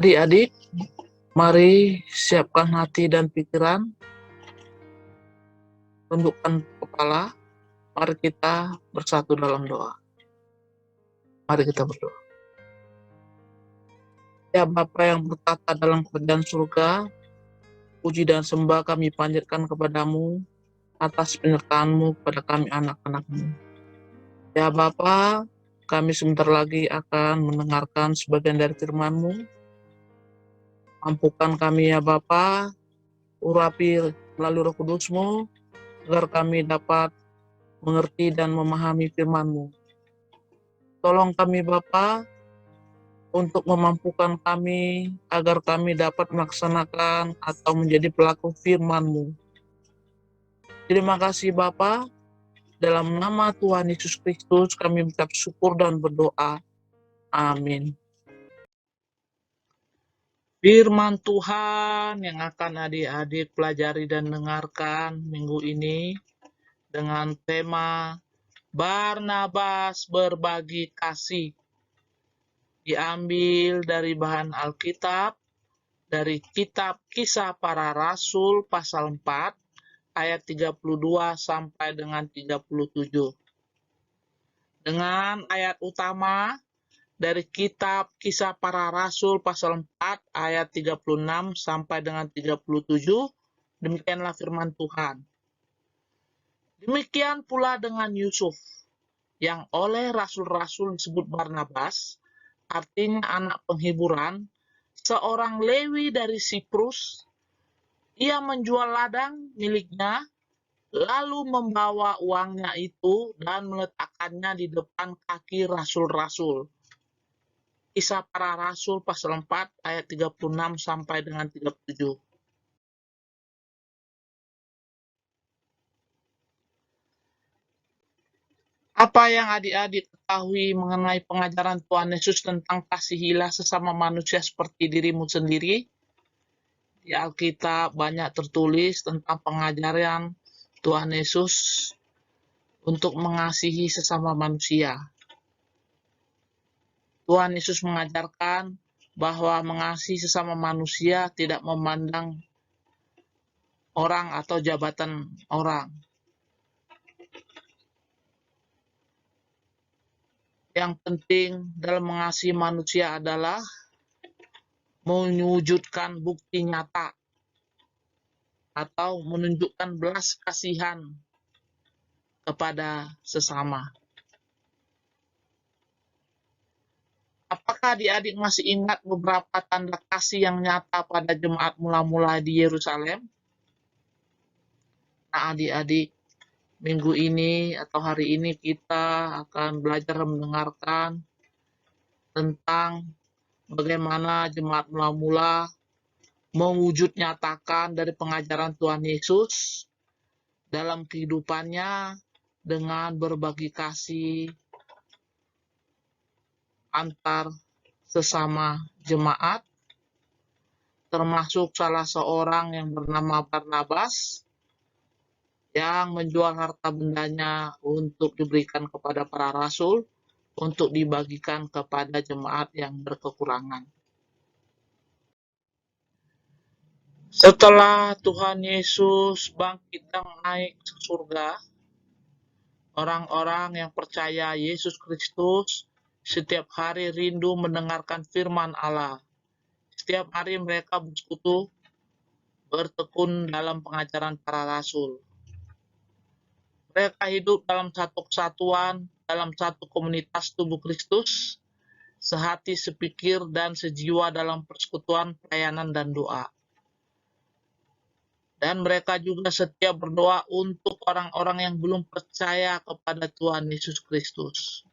Adik-adik, mari siapkan hati dan pikiran, tundukkan kepala, mari kita bersatu dalam doa. Mari kita berdoa. Ya Bapa yang bertata dalam kerajaan surga, puji dan sembah kami panjatkan kepadamu atas penyertaan-Mu kepada kami anak-anak-Mu. Ya Bapa, kami sebentar lagi akan mendengarkan sebagian dari firman-Mu. Mampukan kami ya Bapa, urapi melalui Roh Kudus-Mu, agar kami dapat mengerti dan memahami firman-Mu. Tolong kami Bapa, untuk memampukan kami agar kami dapat melaksanakan atau menjadi pelaku firman-Mu. Terima kasih Bapa, dalam nama Tuhan Yesus Kristus kami mengucap syukur dan berdoa. Amin. Firman Tuhan yang akan adik-adik pelajari dan dengarkan minggu ini dengan tema Barnabas berbagi kasih. Diambil dari bahan Alkitab, dari kitab Kisah Para Rasul pasal 4 ayat 32 sampai dengan 37. Dengan ayat utama dari kitab Kisah Para Rasul pasal 4 ayat 36 sampai dengan 37, demikianlah firman Tuhan. Demikian pula dengan Yusuf, yang oleh rasul-rasul disebut Barnabas, artinya anak penghiburan, seorang Lewi dari Siprus. Ia menjual ladang miliknya, lalu membawa uangnya itu dan meletakkannya di depan kaki rasul-rasul. Kisah Para Rasul pasal 4 ayat 36 sampai dengan 37. Apa yang adik-adik ketahui mengenai pengajaran Tuhan Yesus tentang kasihilah sesama manusia seperti dirimu sendiri? Di Alkitab banyak tertulis tentang pengajaran Tuhan Yesus untuk mengasihi sesama manusia. Tuhan Yesus mengajarkan bahwa mengasihi sesama manusia tidak memandang orang atau jabatan orang. Yang penting dalam mengasihi manusia adalah mewujudkan bukti nyata atau menunjukkan belas kasihan kepada sesama. Apakah adik-adik masih ingat beberapa tanda kasih yang nyata pada jemaat mula-mula di Yerusalem? Nah, adik-adik, minggu ini atau hari ini kita akan belajar mendengarkan tentang bagaimana jemaat mula-mula mewujud nyatakan dari pengajaran Tuhan Yesus dalam kehidupannya dengan berbagi kasih antar sesama jemaat, termasuk salah seorang yang bernama Barnabas yang menjual harta bendanya untuk diberikan kepada para rasul untuk dibagikan kepada jemaat yang berkekurangan. Setelah Tuhan Yesus bangkit dan naik ke surga, orang-orang yang percaya Yesus Kristus setiap hari rindu mendengarkan firman Allah. Setiap hari mereka bersekutu, bertekun dalam pengajaran para rasul. Mereka hidup dalam satu kesatuan, dalam satu komunitas tubuh Kristus, sehati, sepikir, dan sejiwa dalam persekutuan, pelayanan, dan doa. Dan mereka juga setia berdoa untuk orang-orang yang belum percaya kepada Tuhan Yesus Kristus.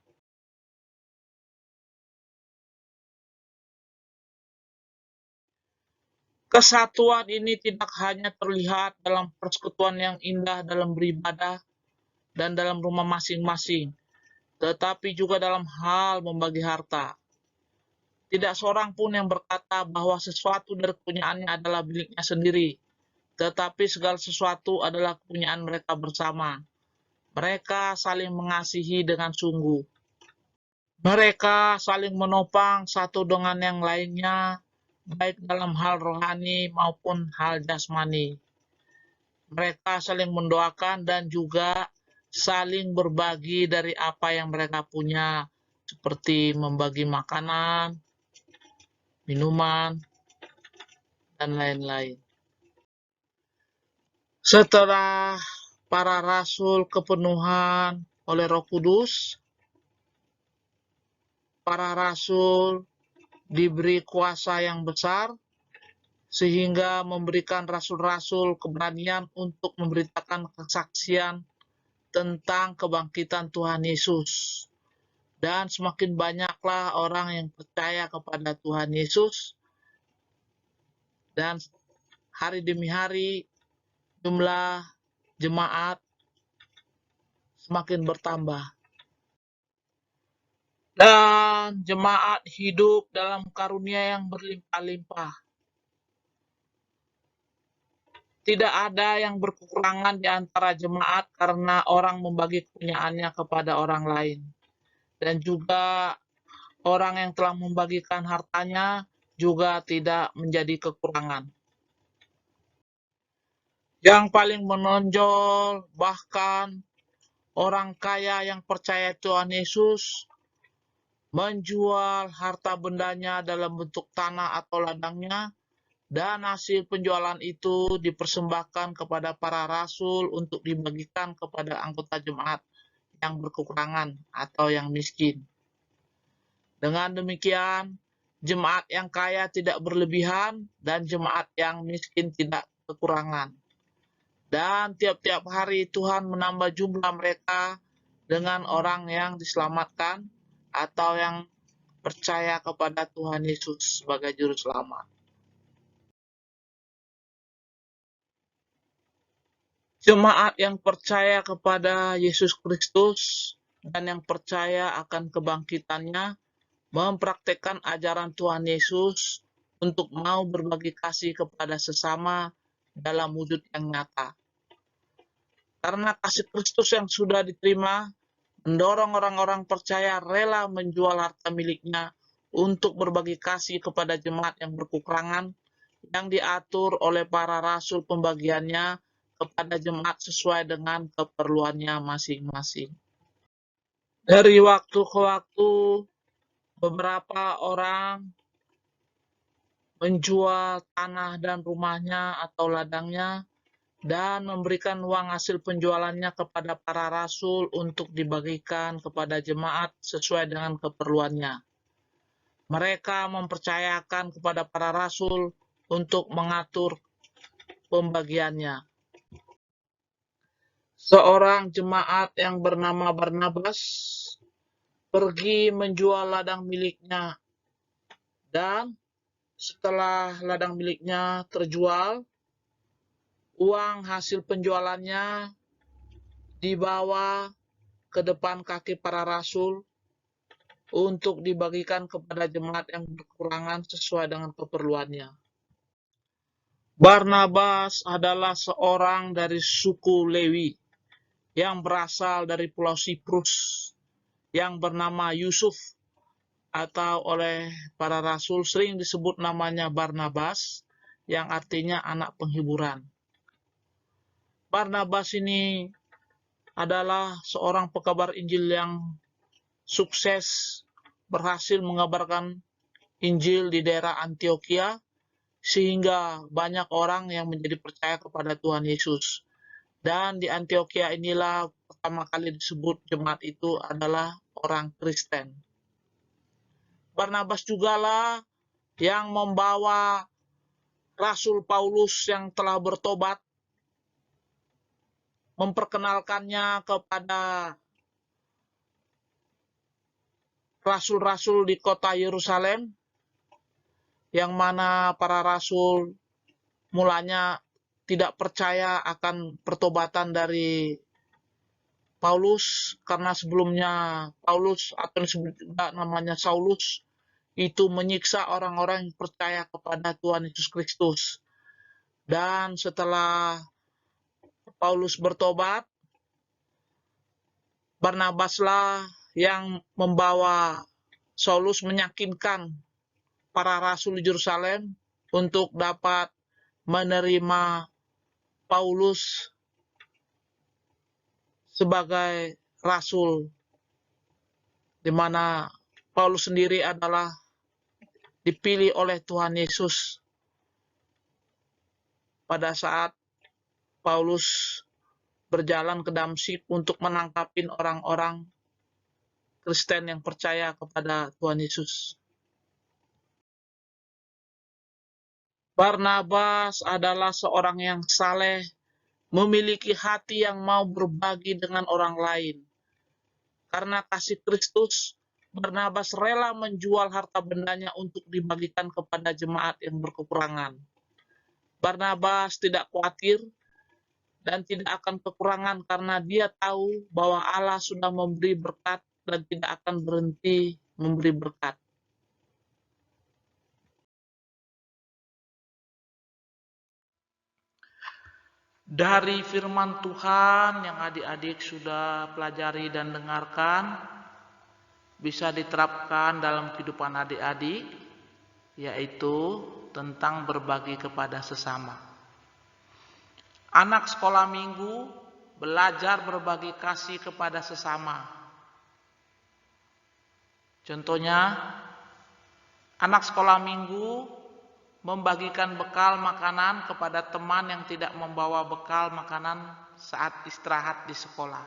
Kesatuan ini tidak hanya terlihat dalam persekutuan yang indah dalam beribadah dan dalam rumah masing-masing, tetapi juga dalam hal membagi harta. Tidak seorang pun yang berkata bahwa sesuatu dari kepunyaannya adalah miliknya sendiri, tetapi segala sesuatu adalah kepunyaan mereka bersama. Mereka saling mengasihi dengan sungguh. Mereka saling menopang satu dengan yang lainnya baik dalam hal rohani maupun hal jasmani. Mereka saling mendoakan dan juga saling berbagi dari apa yang mereka punya, seperti membagi makanan, minuman, dan lain-lain. Setelah para rasul kepenuhan oleh Roh Kudus, para rasul diberi kuasa yang besar sehingga memberikan rasul-rasul keberanian untuk memberitakan kesaksian tentang kebangkitan Tuhan Yesus. Dan semakin banyaklah orang yang percaya kepada Tuhan Yesus, dan hari demi hari jumlah jemaat semakin bertambah. Dan jemaat hidup dalam karunia yang berlimpah-limpah. Tidak ada yang berkekurangan di antara jemaat karena orang membagi kepunyaannya kepada orang lain. Dan juga orang yang telah membagikan hartanya juga tidak menjadi kekurangan. Yang paling menonjol, bahkan orang kaya yang percaya Tuhan Yesus menjual harta bendanya dalam bentuk tanah atau ladangnya, dan hasil penjualan itu dipersembahkan kepada para rasul untuk dibagikan kepada anggota jemaat yang berkekurangan atau yang miskin. Dengan demikian, jemaat yang kaya tidak berlebihan dan jemaat yang miskin tidak kekurangan. Dan tiap-tiap hari Tuhan menambah jumlah mereka dengan orang yang diselamatkan atau yang percaya kepada Tuhan Yesus sebagai juru selamat. Jemaat yang percaya kepada Yesus Kristus dan yang percaya akan kebangkitannya mempraktekkan ajaran Tuhan Yesus untuk mau berbagi kasih kepada sesama dalam wujud yang nyata. Karena kasih Kristus yang sudah diterima mendorong orang-orang percaya rela menjual harta miliknya untuk berbagi kasih kepada jemaat yang berkekurangan yang diatur oleh para rasul pembagiannya kepada jemaat sesuai dengan keperluannya masing-masing. Dari waktu ke waktu, beberapa orang menjual tanah dan rumahnya atau ladangnya dan memberikan uang hasil penjualannya kepada para rasul untuk dibagikan kepada jemaat sesuai dengan keperluannya. Mereka mempercayakan kepada para rasul untuk mengatur pembagiannya. Seorang jemaat yang bernama Barnabas pergi menjual ladang miliknya, dan setelah ladang miliknya terjual, uang hasil penjualannya dibawa ke depan kaki para rasul untuk dibagikan kepada jemaat yang berkekurangan sesuai dengan keperluannya. Barnabas adalah seorang dari suku Lewi yang berasal dari Pulau Siprus yang bernama Yusuf, atau oleh para rasul sering disebut namanya Barnabas, yang artinya anak penghiburan. Barnabas ini adalah seorang pekabar Injil yang sukses, berhasil mengabarkan Injil di daerah Antioquia, sehingga banyak orang yang menjadi percaya kepada Tuhan Yesus. Dan di Antioquia inilah pertama kali disebut jemaat itu adalah orang Kristen. Barnabas jugalah yang membawa Rasul Paulus yang telah bertobat, memperkenalkannya kepada rasul-rasul di kota Yerusalem, yang mana para rasul mulanya tidak percaya akan pertobatan dari Paulus, karena sebelumnya Paulus atau juga namanya Saulus itu menyiksa orang-orang yang percaya kepada Tuhan Yesus Kristus. Dan setelah Paulus bertobat, Barnabaslah yang membawa Saulus meyakinkan para rasul di Yerusalem untuk dapat menerima Paulus sebagai rasul, di mana Paulus sendiri adalah dipilih oleh Tuhan Yesus pada saat Paulus berjalan ke Damsyik untuk menangkapin orang-orang Kristen yang percaya kepada Tuhan Yesus. Barnabas adalah seorang yang saleh, memiliki hati yang mau berbagi dengan orang lain. Karena kasih Kristus, Barnabas rela menjual harta bendanya untuk dibagikan kepada jemaat yang berkekurangan. Barnabas tidak khawatir dan tidak akan kekurangan karena dia tahu bahwa Allah sudah memberi berkat dan tidak akan berhenti memberi berkat. Dari firman Tuhan yang adik-adik sudah pelajari dan dengarkan, bisa diterapkan dalam kehidupan adik-adik, yaitu tentang berbagi kepada sesama. Anak sekolah minggu belajar berbagi kasih kepada sesama. Contohnya, anak sekolah minggu membagikan bekal makanan kepada teman yang tidak membawa bekal makanan saat istirahat di sekolah.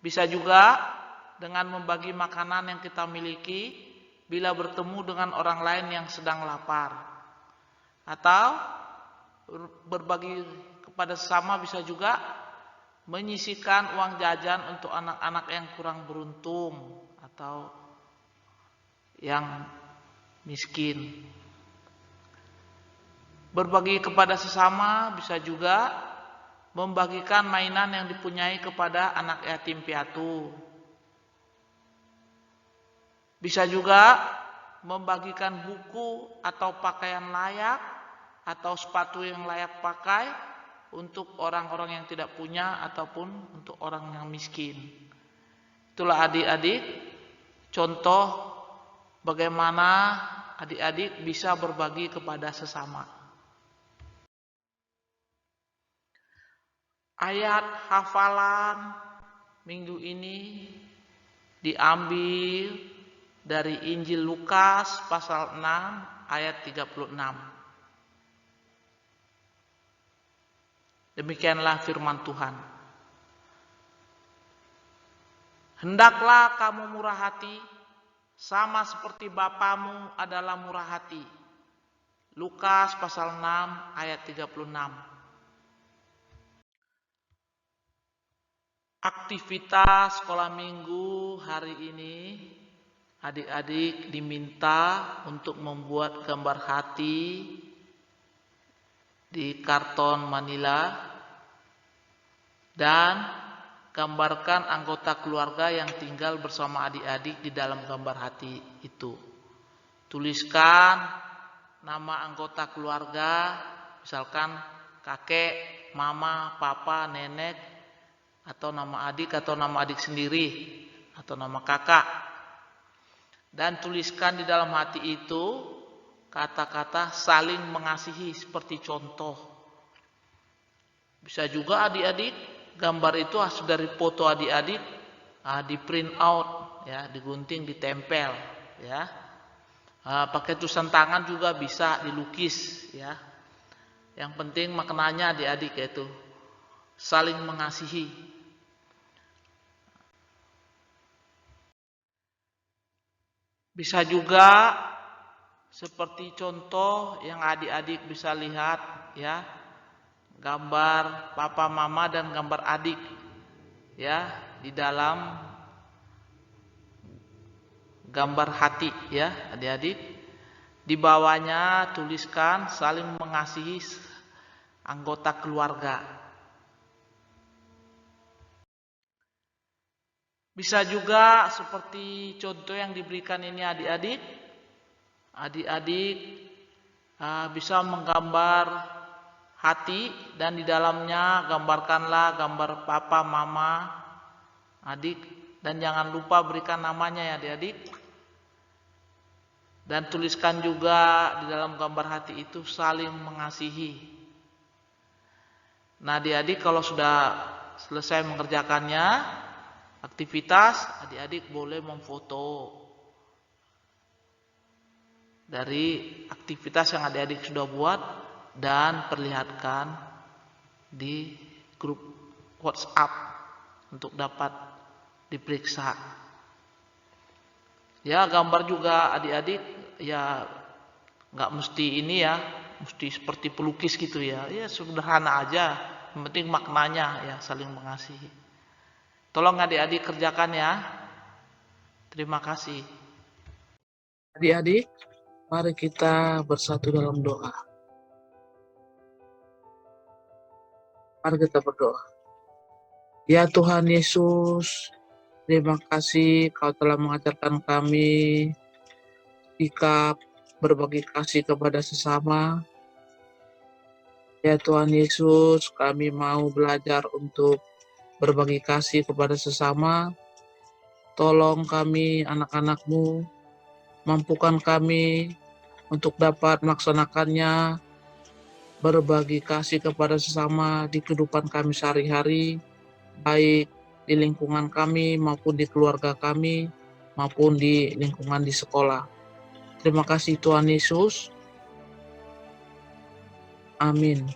Bisa juga dengan membagi makanan yang kita miliki bila bertemu dengan orang lain yang sedang lapar. Atau berbagi kepada sesama bisa juga menyisihkan uang jajan untuk anak-anak yang kurang beruntung atau yang miskin. Berbagi kepada sesama bisa juga membagikan mainan yang dipunyai kepada anak yatim piatu. Bisa juga membagikan buku atau pakaian layak atau sepatu yang layak pakai untuk orang-orang yang tidak punya ataupun untuk orang yang miskin. Itulah adik-adik contoh bagaimana adik-adik bisa berbagi kepada sesama. Ayat hafalan minggu ini diambil dari Injil Lukas pasal 6 ayat 36. Demikianlah firman Tuhan. Hendaklah kamu murah hati, sama seperti Bapamu adalah murah hati. Lukas pasal 6 ayat 36. Aktivitas sekolah minggu hari ini, adik-adik diminta untuk membuat gambar hati di karton manila dan gambarkan anggota keluarga yang tinggal bersama adik-adik di dalam gambar hati itu. Tuliskan nama anggota keluarga, misalkan kakek, mama, papa, nenek, atau nama adik sendiri, atau nama kakak. Dan tuliskan di dalam hati itu kata-kata saling mengasihi seperti contoh. Bisa juga adik-adik gambar itu hasil dari foto adik-adik, di print out, ya, digunting, ditempel, ya. Pakai tulisan tangan juga bisa dilukis, ya. Yang penting maknanya adik-adik yaitu saling mengasihi. Bisa juga seperti contoh yang adik-adik bisa lihat, ya, gambar papa mama dan gambar adik, ya, di dalam gambar hati, ya, adik-adik. Di bawahnya tuliskan saling mengasihi anggota keluarga. Bisa juga seperti contoh yang diberikan ini adik-adik. Adik-adik bisa menggambar hati dan di dalamnya gambarkanlah gambar papa, mama, adik, dan jangan lupa berikan namanya ya adik-adik. Dan tuliskan juga di dalam gambar hati itu saling mengasihi. Nah, adik-adik kalau sudah selesai mengerjakannya, aktivitas, adik-adik boleh memfoto dari aktivitas yang adik-adik sudah buat dan perlihatkan di grup WhatsApp untuk dapat diperiksa. Ya, gambar juga adik-adik ya nggak mesti ini ya, mesti seperti pelukis gitu ya. Ya sederhana aja, yang penting maknanya ya saling mengasihi. Tolong adik-adik kerjakan ya. Terima kasih. Adik-adik, mari kita bersatu dalam doa. Mari kita berdoa. Ya Tuhan Yesus, terima kasih Kau telah mengajarkan kami sikap berbagi kasih kepada sesama. Ya Tuhan Yesus, kami mau belajar untuk berbagi kasih kepada sesama. Tolong kami anak-anak-Mu, mampukan kami untuk dapat melaksanakannya, berbagi kasih kepada sesama di kehidupan kami sehari-hari, baik di lingkungan kami maupun di keluarga kami, maupun di lingkungan di sekolah. Terima kasih Tuhan Yesus. Amin.